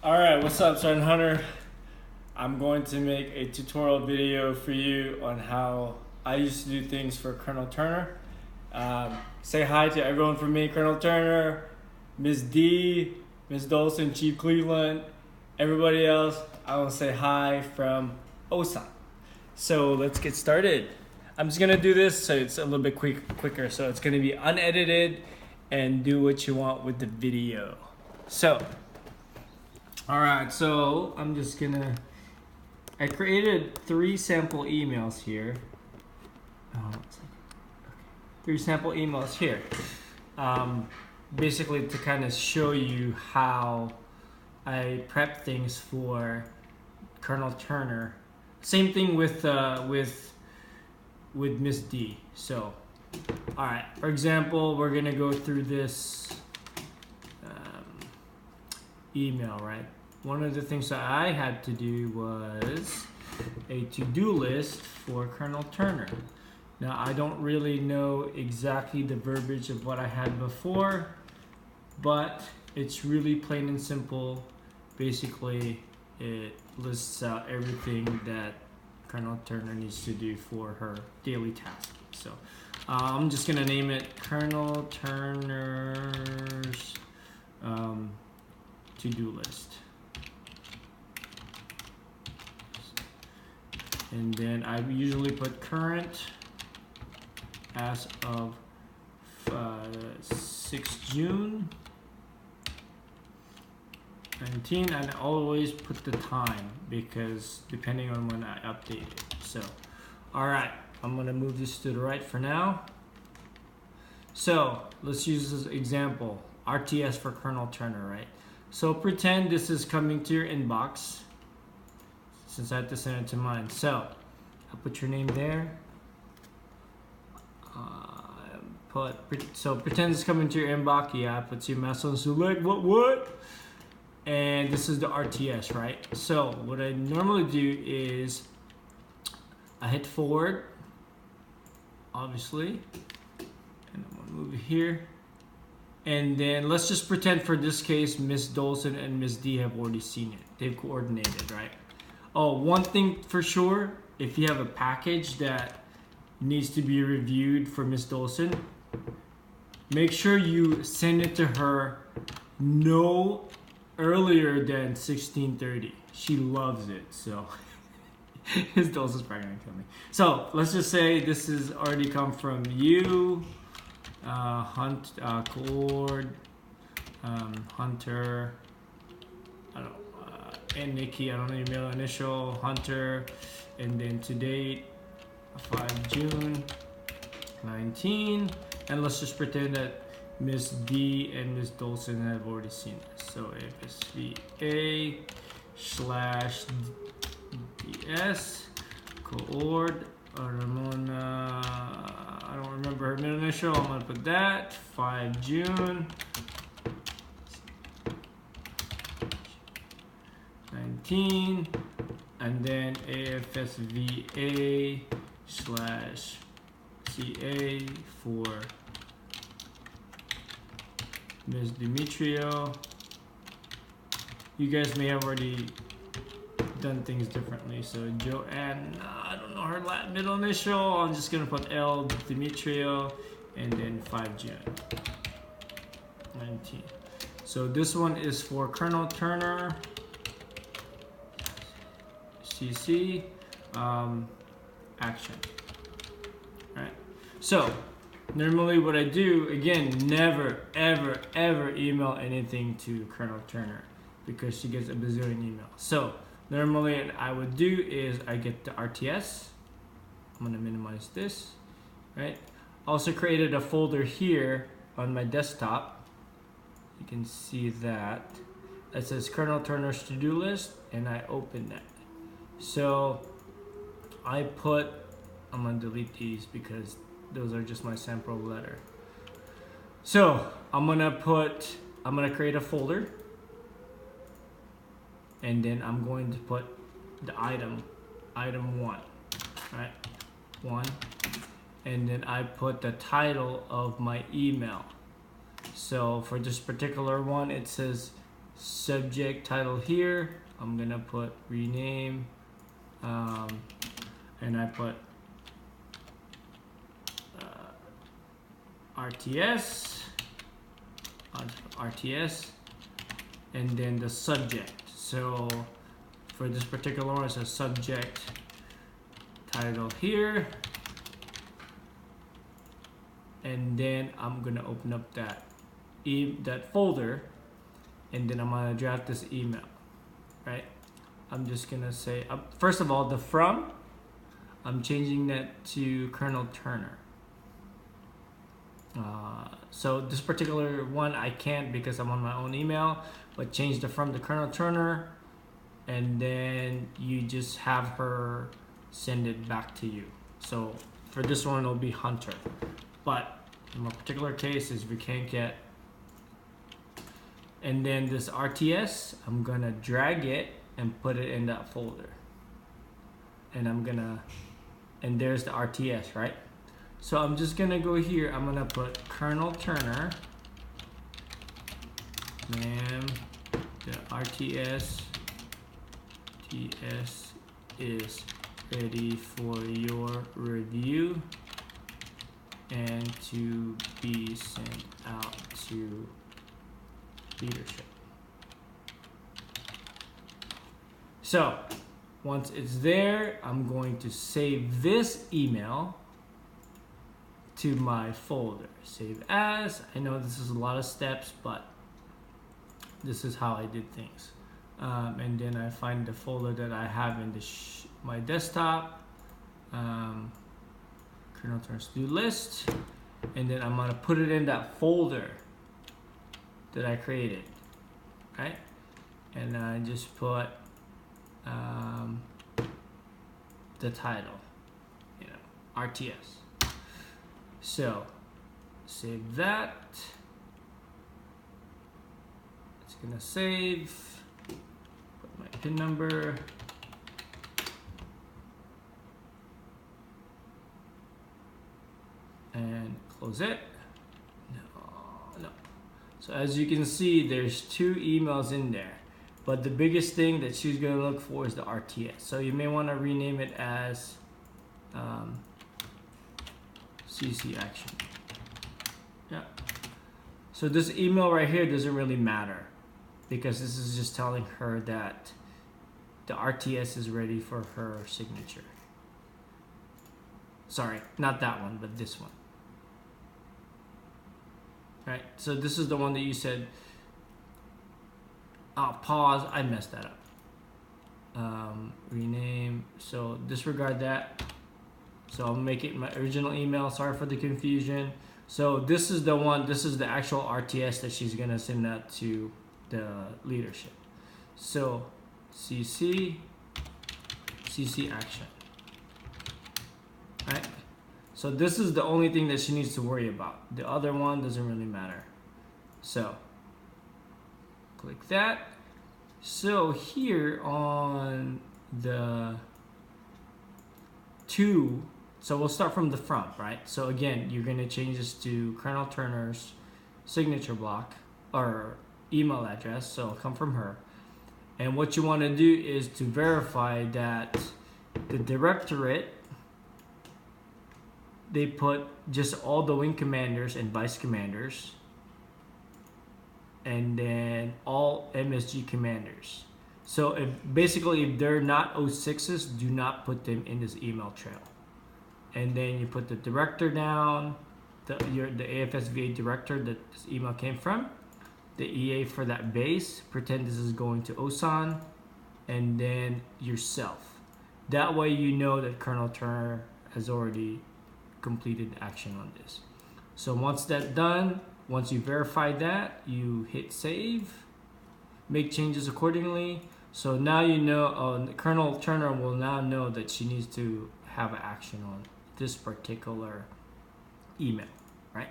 Alright, what's up, Sergeant Hunter? I'm going to make a tutorial video for you on how I used to do things for Colonel Turner. Say hi to everyone from me, Colonel Turner, Ms. D, Ms. Dolson, Chief Cleveland, everybody else. I will say hi from OSA. So let's get started. I'm just gonna do this so it's a little bit quicker. So it's gonna be unedited and do what you want with the video. So, all right, so I created 3 sample emails here. Three sample emails here. Basically to kind of show you how I prep things for Colonel Turner. Same thing with Miss D. So, all right, for example, we're gonna go through this email, right? One of the things that I had to do was a to-do list for Colonel Turner. Now, I don't really know exactly the verbiage of what I had before, but it's really plain and simple. Basically, it lists out everything that Colonel Turner needs to do for her daily task. So I'm just gonna name it Colonel Turner's to-do list. And then I usually put current as of 6 June 19, and I always put the time because depending on when I update it. So, all right, I'm gonna move this to the right for now. So let's use this example, RTS for Colonel Turner, right? So pretend this is coming to your inbox, since I have to send it to mine. So I'll put your name there. Pretend it's coming to your inbox. Yeah, I put CMS on select. What? And this is the RTS, right? So what I normally do is I hit forward, obviously, and I'm gonna move it here. And then let's just pretend for this case, Miss Dolson and Miss D have already seen it. They've coordinated, right? Oh, one thing for sure, if you have a package that needs to be reviewed for Miss Dolson, make sure you send it to her no earlier than 16:30. She loves it, so Miss Dolson's probably gonna kill me. So let's just say this has already come from you, Hunter, and Nikki. I don't know your middle initial, Hunter, and then to date, 5 June 19, and let's just pretend that Miss D and Miss Dolson have already seen this. So FSVA/DS coord Ramona. I don't remember her middle initial. I'm gonna put that 5 June 19, and then AFSVA/CA for Ms. Demetrio. You guys may have already done things differently. So Joanne, I don't know her middle initial. I'm just gonna put L Demetrio, and then 5 June 19. So this one is for Colonel Turner. CC action. All right. So normally what I do, again, never ever email anything to Colonel Turner because she gets a bazillion emails. So normally what I would do is I get the RTS. I'm gonna minimize this, right? Also created a folder here on my desktop. You can see that. That says Colonel Turner's to-do list, and I open that. So I'm gonna delete these because those are just my sample letter. So I'm gonna create a folder, and then I'm going to put the item 1, right? 1, and then I put the title of my email. So for this particular one, it says subject title here, I'm gonna put rename, and I put RTS, and then the subject. So for this particular one, it's a subject title here, and then I'm gonna open up that folder, and then I'm gonna draft this email, right? I'm just gonna say, first of all, the from, I'm changing that to Colonel Turner. So this particular one I can't because I'm on my own email, but change the from to Colonel Turner, and then you just have her send it back to you. So for this one, it'll be Hunter. But in my particular case, is we can't get, and then this RTS, I'm gonna drag it and put it in that folder. And and there's the RTS, right? So I'm just gonna go here, I'm gonna put Colonel Turner, ma'am, the RTS is ready for your review and to be sent out to leadership. So once it's there, I'm going to save this email to my folder. Save as. I know this is a lot of steps, but this is how I did things. And then I find the folder that I have in my desktop, Colonel Turner's to-do list, and then I'm gonna put it in that folder that I created, right? And I just put the title, RTS. So save that. It's gonna save. Put my PIN number. And close it. No. So as you can see, there's 2 emails in there. But the biggest thing that she's gonna look for is the RTS. So you may wanna rename it as CC action. Yeah. So this email right here doesn't really matter because this is just telling her that the RTS is ready for her signature. Sorry, not that one, but this one. Right, so this is the one that you said, pause, I messed that up. Rename, so disregard that. So I'll make it my original email, sorry for the confusion. So this is the one, this is the actual RTS that she's gonna send out to the leadership. So CC action, right? So this is the only thing that she needs to worry about. The other one doesn't really matter. So click that. So here on the 2, so we'll start from the front, right? So again, you're gonna change this to Colonel Turner's signature block or email address, so it'll come from her. And what you wanna do is to verify that the directorate, they put just all the wing commanders and vice commanders, and then all MSG commanders. So if they're not 06s, do not put them in this email trail. And then you put the director down, the AFSVA director that this email came from, the EA for that base, pretend this is going to OSAN, and then yourself. That way you know that Colonel Turner has already completed action on this. So once that's done, once you verify that, you hit save, make changes accordingly. So now you know, Colonel Turner will now know that she needs to have action on this particular email, right?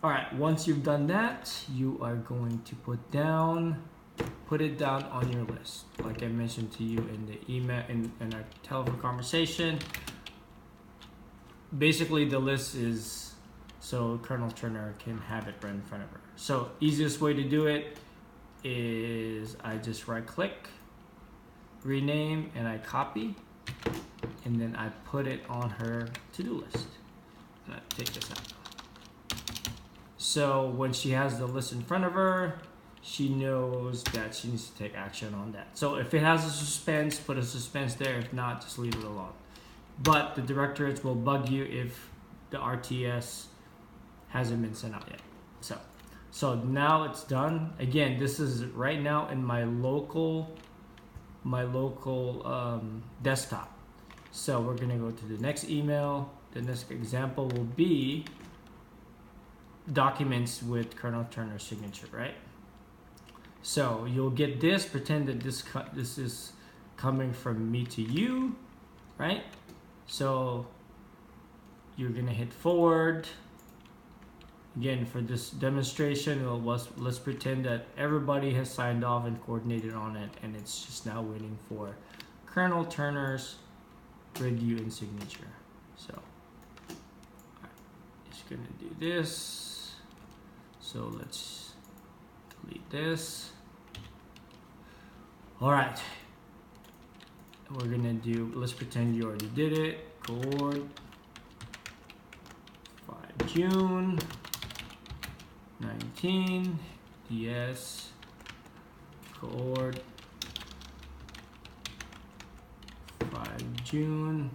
All right, once you've done that, you are going to put it down on your list. Like I mentioned to you in the email, in our telephone conversation. Basically the list is so Colonel Turner can have it right in front of her. So easiest way to do it, is I just right click, rename, and I copy, and then I put it on her to-do list. And I take this out. So when she has the list in front of her, she knows that she needs to take action on that. So if it has a suspense, put a suspense there. If not, just leave it alone. But the directorates will bug you if the RTS hasn't been sent out yet. So now it's done. Again, this is right now in my local desktop. So we're gonna go to the next email. The next example will be documents with Colonel Turner's signature, right? So you'll get this. Pretend that this is coming from me to you, right? So you're gonna hit forward. Again, for this demonstration, let's pretend that everybody has signed off and coordinated on it, and it's just now waiting for Colonel Turner's review and signature. So, just gonna do this. So let's delete this. All right. We're gonna do. Let's pretend you already did it. Coord 5 June. 19 DS Coord 5 June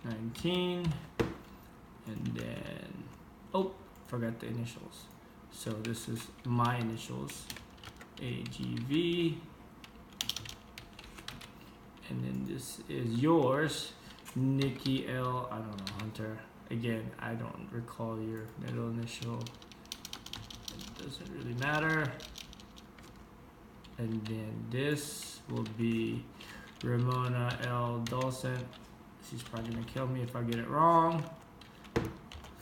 19, and then forgot the initials, so this is my initials, AGV, and then this is yours, Nikki L. I don't know, Hunter. Again, I don't recall your middle initial. It doesn't really matter. And then this will be Ramona L. Dawson. She's probably gonna kill me if I get it wrong.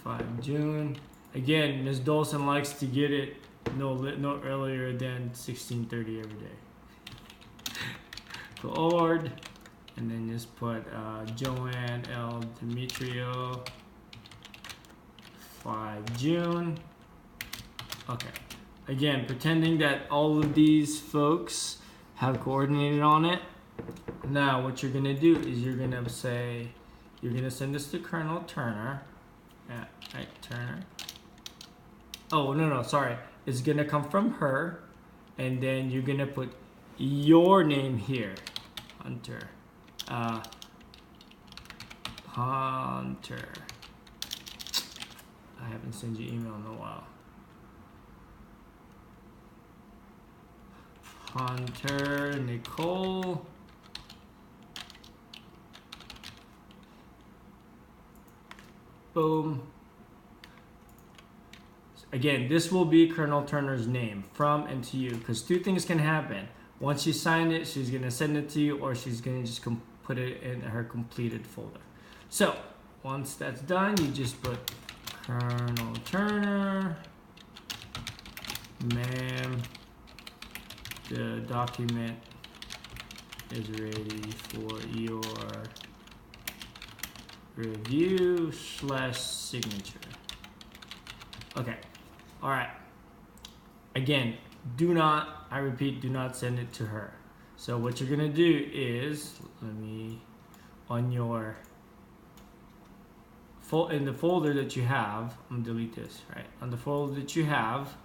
5 June. Again, Ms. Dawson likes to get it no earlier than 16:30 every day. Coord. And then just put Joanne L. Demetrio. 5 June. Okay. Again, pretending that all of these folks have coordinated on it. Now, what you're gonna do is you're gonna send this to Colonel Turner. Yeah, right, Turner. Oh, no, sorry. It's gonna come from her, and then you're gonna put your name here, Hunter. Hunter. I haven't sent you email in a while. Hunter, Nicole. Boom. Again, this will be Colonel Turner's name, from and to you, because two things can happen. Once you sign it, she's going to send it to you, or she's going to just put it in her completed folder. So, once that's done, you just put Colonel Turner, ma'am, the document is ready for your review / signature. Okay, all right. Again, I repeat, do not send it to her. So what you're gonna do is, on your in the folder that you have, I'm gonna delete this, right? On the folder that you have,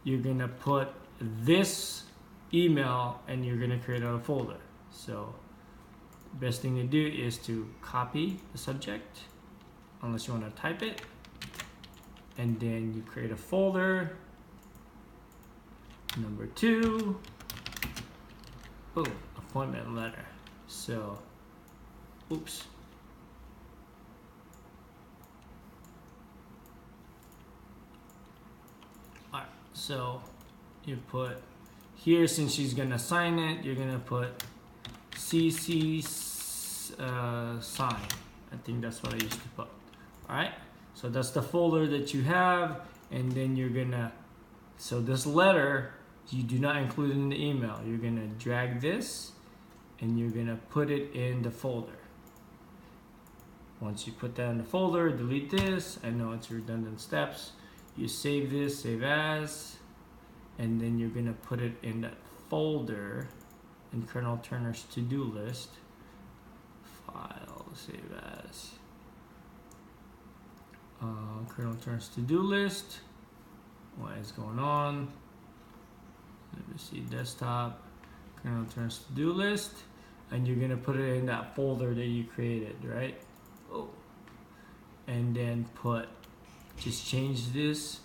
you're gonna put this email and you're gonna create a folder. So best thing to do is to copy the subject, unless you want to type it, and then you create a folder. Number 2, boom, appointment letter. So, oops. Alright, so you put here, since she's gonna sign it, you're gonna put CC sign. I think that's what I used to put. Alright, so that's the folder that you have, and then you're gonna, so this letter, you do not include it in the email. You're gonna drag this and you're gonna put it in the folder. Once you put that in the folder, delete this. I know it's redundant steps. you save this, save as, and then you're gonna put it in that folder in Colonel Turner's to-do list. File, save as. Colonel Turner's to-do list. What is going on? Let me see, desktop, Colonel Turner's to-do list, and you're gonna put it in that folder that you created, right? Oh. And then just change this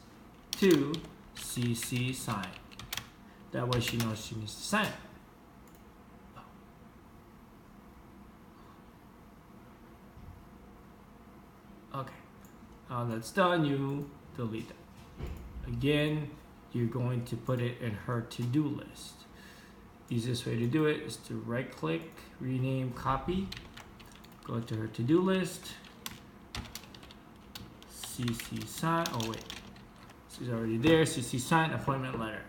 to CC sign. That way she knows she needs to sign it. Okay, now that's done, you delete it. Again, you're going to put it in her to-do list. Easiest way to do it is to right click, rename, copy, go to her to-do list, CC sign, oh wait, she's already there, CC sign, appointment letter.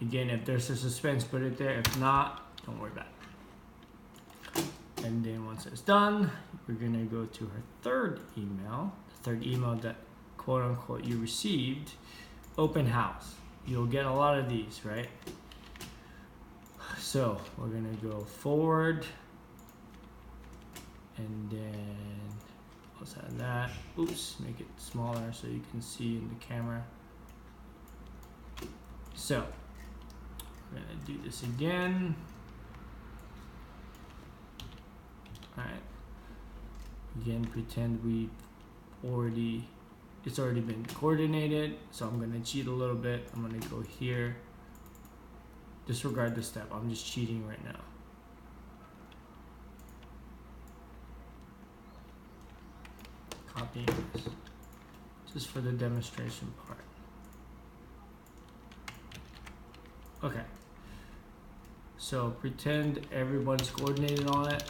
Again, if there's a suspense, put it there. If not, don't worry about it. And then once it's done, we're gonna go to her third email, the third email that quote unquote you received, open house. You'll get a lot of these, right? So we're gonna go forward, and then let's add that. Oops, make it smaller so you can see in the camera. So we're gonna do this again. All right. Again, pretend it's already been coordinated. So I'm gonna cheat a little bit. I'm gonna go here. Disregard this step. I'm just cheating right now. Copying this, just for the demonstration part. Okay. So pretend everyone's coordinated on it.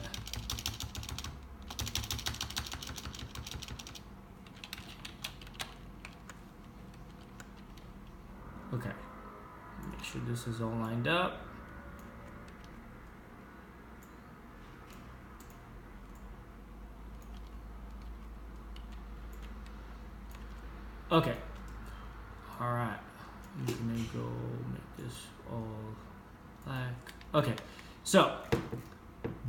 Okay. Make sure this is all lined up. Okay. All right. I'm gonna go make this all black. Okay. So,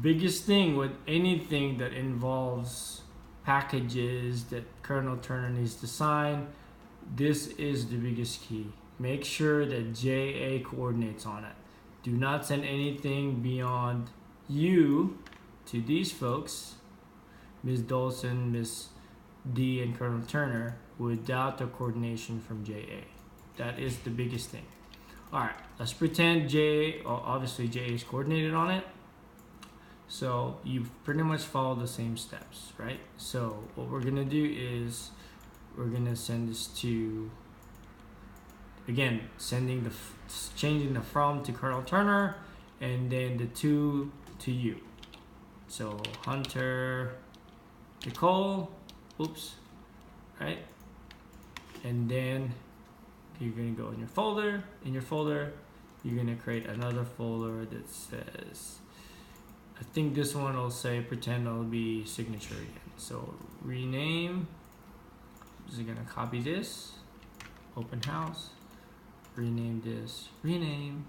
biggest thing with anything that involves packages that Colonel Turner needs to sign, this is the biggest key. Make sure that JA coordinates on it. Do not send anything beyond you to these folks, Ms. Dolson, Ms. D, and Colonel Turner, without the coordination from JA. That is the biggest thing. All right, let's pretend JA, obviously JA is coordinated on it. So you pretty much follow the same steps, right? So what we're gonna do is we're gonna send this to, again, changing the from to Colonel Turner, and then the to you. So Hunter, Nicole, oops, right? And then you're gonna go in your folder. In your folder, you're gonna create another folder that says, I think this one will say pretend it'll be signature again. So rename, I'm just gonna copy this, open house, rename this, rename,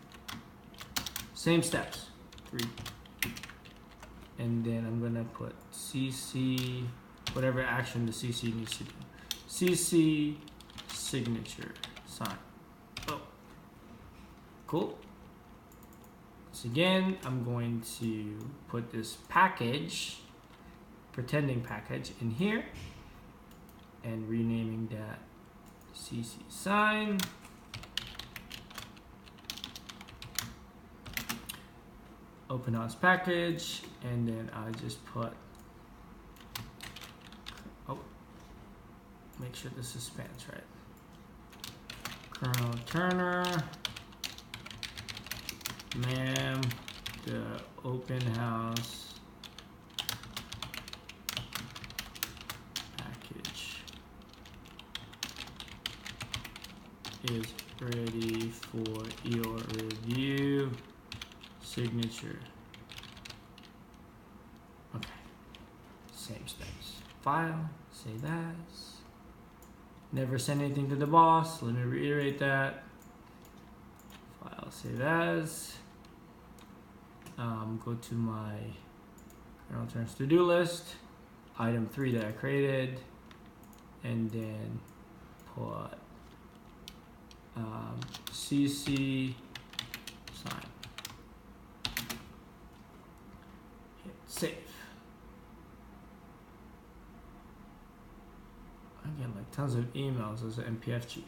same steps, and then I'm gonna put CC, whatever action the CC needs to do. CC signature sign. Oh, cool. So again, I'm going to put this package, pretending package, in here, and renaming that CC sign. Open house package, and then I just put, oh, make sure the suspense right. Colonel Turner, ma'am, the open house package is ready for your review. Signature. Okay. Same steps. File, save as. Never send anything to the boss. Let me reiterate that. File, save as. Go to my kernel turns to-do list. Item 3 that I created. And then put CC sign. Hit save. Again, like tons of emails as an NPF chief.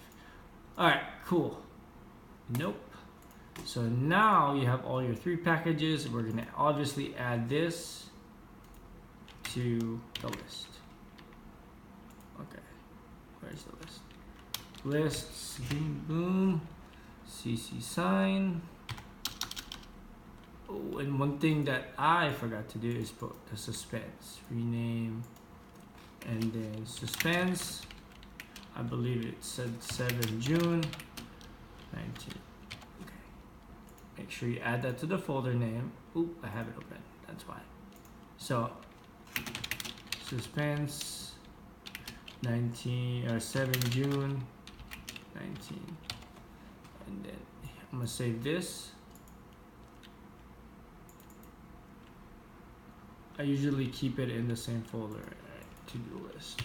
Alright, cool. Nope. So now you have all your 3 packages. We're going to obviously add this to the list. Okay, where's the list? Lists, boom, boom, CC sign. Oh, and one thing that I forgot to do is put the suspense. Rename, and then suspense. I believe it said 7 June 19. Okay. Make sure you add that to the folder name. Oop, I have it open. That's why. So, suspense 7 June 19. And then I'm gonna save this. I usually keep it in the same folder, to-do list.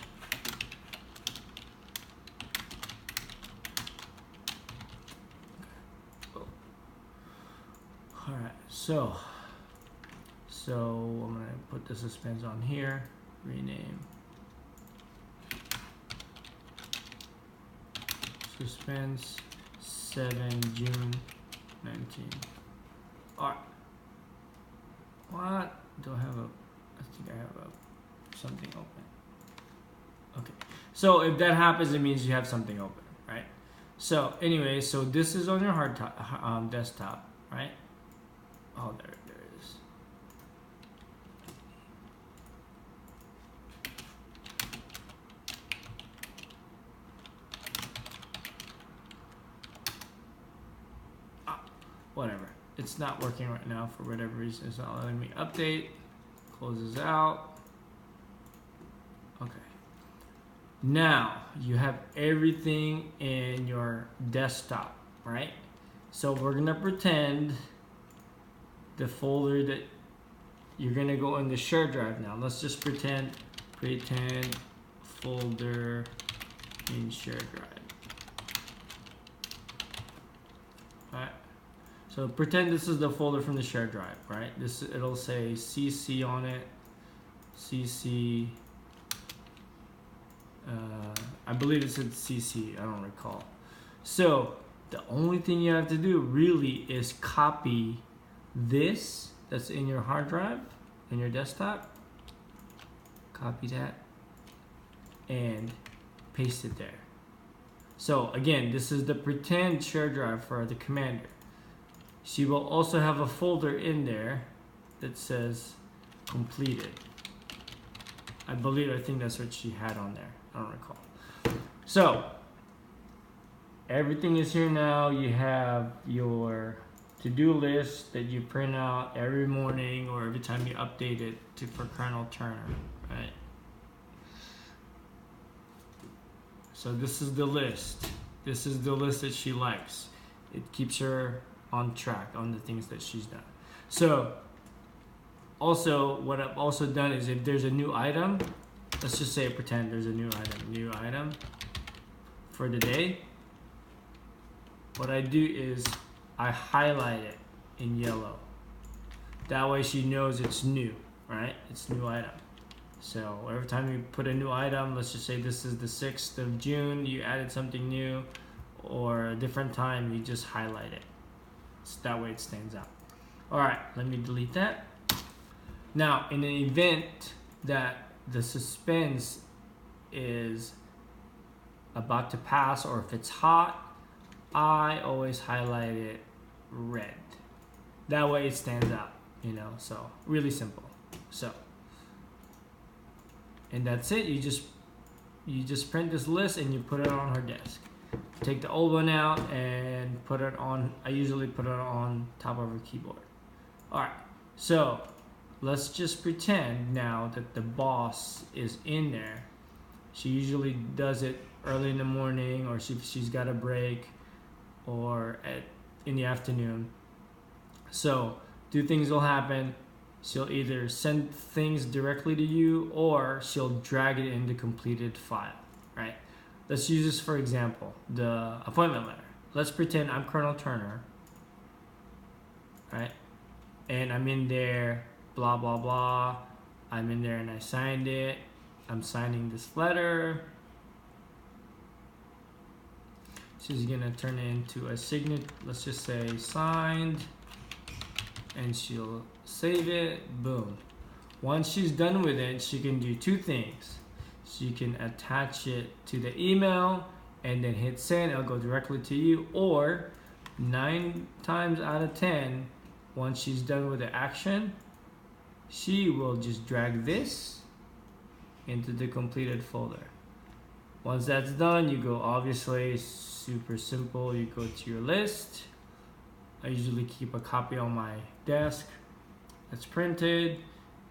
Oh. All right, so I'm gonna put the suspense on here, rename. Suspense 7 June 19. Alright. What? Do I have I think I have something open. Okay. So if that happens, it means you have something open, right? So anyway, so this is on your desktop, right? Oh, there it is. Whatever, it's not working right now for whatever reason. It's not letting me update. Closes out. Okay, now you have everything in your desktop, right? So we're gonna pretend the folder that you're gonna go in the shared drive now. Let's just pretend folder in shared drive. All right. So pretend this is the folder from the shared drive, right? It'll say CC on it, CC. I believe it said CC. I don't recall. So the only thing you have to do really is copy this that's in your hard drive, in your desktop. Copy that and paste it there. So again, this is the pretend shared drive for the commander. She will also have a folder in there that says completed. I think that's what she had on there. I don't recall. So everything is here now. You have your to-do list that you print out every morning or every time you update it for Colonel Turner, right? So this is the list. This is the list that she likes. It keeps her on track on the things that she's done. So also what I've also done is if there's a new item, let's just say pretend there's a new item for the day. What I do is I highlight it in yellow. That way she knows it's new, right? It's a new item. So every time you put a new item, let's just say this is the 6th of June, you added something new, or a different time, you just highlight it. So that way it stands out. All right, let me delete that. Now, in an event that the suspense is about to pass, or if it's hot, I always highlight it red. That way it stands out, so really simple. So, and that's it. You just print this list and you put it on her desk. Take the old one out and put it on. I usually put it on top of her keyboard. All right, so let's just pretend now that the boss is in there. She usually does it early in the morning, or she's got a break, or in the afternoon. So two things will happen. She'll either send things directly to you, or she'll drag it in the completed file, right? Let's use this for example, the appointment letter. Let's pretend I'm Colonel Turner, right? And I'm in there, blah, blah, blah. I'm in there and I signed it. I'm signing this letter. She's gonna turn it into a signature, let's just say signed, and she'll save it, boom. Once she's done with it, she can do two things. She can attach it to the email and then hit send, it'll go directly to you, or 9 times out of 10, once she's done with the action, she will just drag this into the completed folder. Once that's done, you go, obviously super simple, you go to your list. I usually keep a copy on my desk that's printed,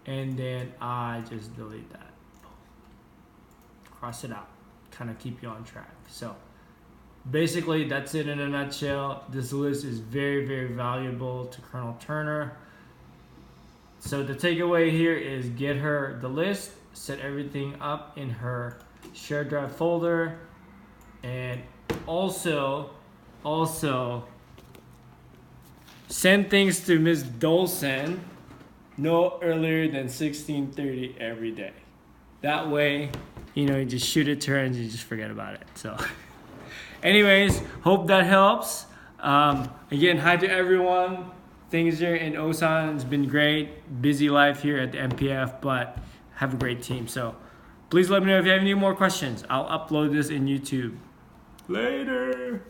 and then I just delete that. Cross it out, kind of keep you on track. So basically that's it in a nutshell. This list is very, very valuable to Colonel Turner. So the takeaway here is get her the list, set everything up in her shared drive folder, and also send things to Miss Dolson no earlier than 16:30 every day. That way, you just shoot it to her and you just forget about it. So anyways, hope that helps. Again, hi to everyone. Things here in Osan has been great. Busy life here at the MPF, but have a great team. So please let me know if you have any more questions. I'll upload this in YouTube. Later.